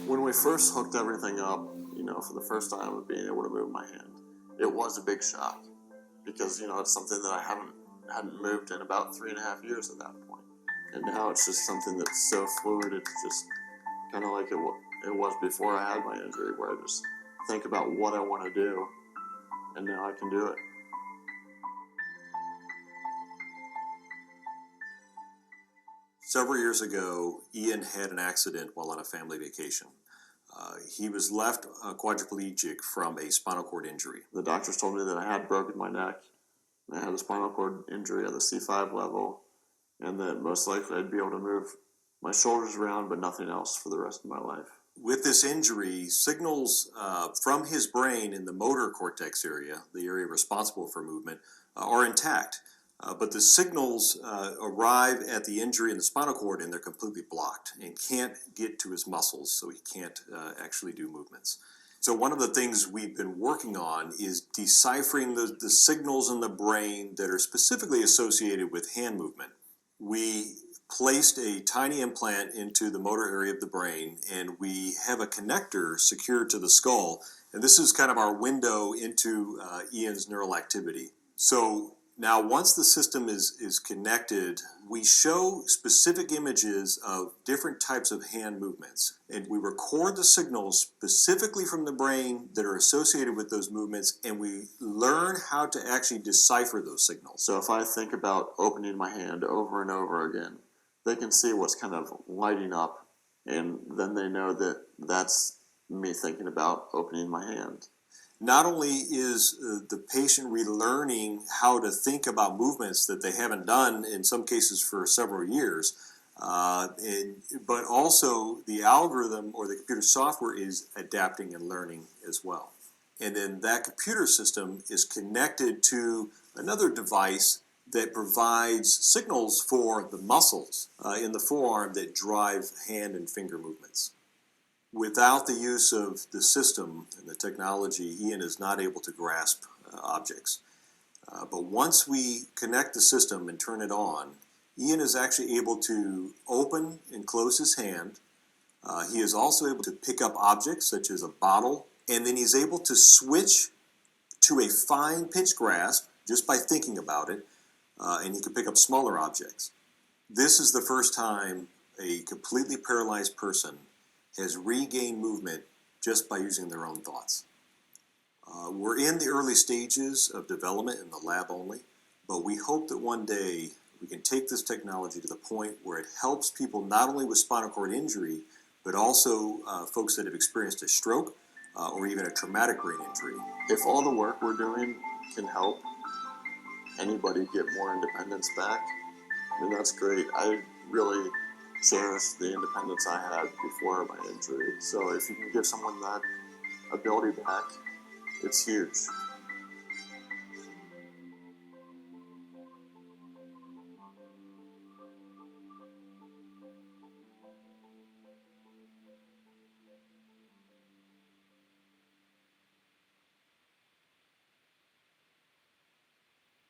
When we first hooked everything up, for the first time of being able to move my hand, it was a big shock because, it's something that I hadn't moved in about 3.5 years at that point. And now it's just something that's so fluid. It's just kind of like it was before I had my injury, where I just think about what I want to do, and now I can do it. Several years ago, Ian had an accident while on a family vacation. He was left quadriplegic from a spinal cord injury. The doctors told me that I had broken my neck, and I had a spinal cord injury at the C5 level, and that most likely I'd be able to move my shoulders around, but nothing else for the rest of my life. With this injury, signals from his brain in the motor cortex area, the area responsible for movement, are intact. But the signals arrive at the injury in the spinal cord and they're completely blocked and can't get to his muscles, so he can't actually do movements. So one of the things we've been working on is deciphering the signals in the brain that are specifically associated with hand movement. We placed a tiny implant into the motor area of the brain, and we have a connector secured to the skull, and this is kind of our window into Ian's neural activity. So now, once the system is connected, we show specific images of different types of hand movements. And we record the signals specifically from the brain that are associated with those movements, and we learn how to actually decipher those signals. So if I think about opening my hand over and over again, they can see what's kind of lighting up, and then they know that that's me thinking about opening my hand. Not only is the patient relearning how to think about movements that they haven't done, in some cases for several years, but also the algorithm or the computer software is adapting and learning as well. And then that computer system is connected to another device that provides signals for the muscles in the forearm that drive hand and finger movements. Without the use of the system and the technology, Ian is not able to grasp objects. But once we connect the system and turn it on, Ian is actually able to open and close his hand. He is also able to pick up objects such as a bottle, and then he's able to switch to a fine pinch grasp just by thinking about it, and he can pick up smaller objects. This is the first time a completely paralyzed person has regained movement just by using their own thoughts. We're in the early stages of development in the lab only, but we hope that one day we can take this technology to the point where it helps people not only with spinal cord injury, but also folks that have experienced a stroke or even a traumatic brain injury. If all the work we're doing can help anybody get more independence back, that's great. I really cherish the independence I had before my injury. So if you can give someone that ability back, it's huge.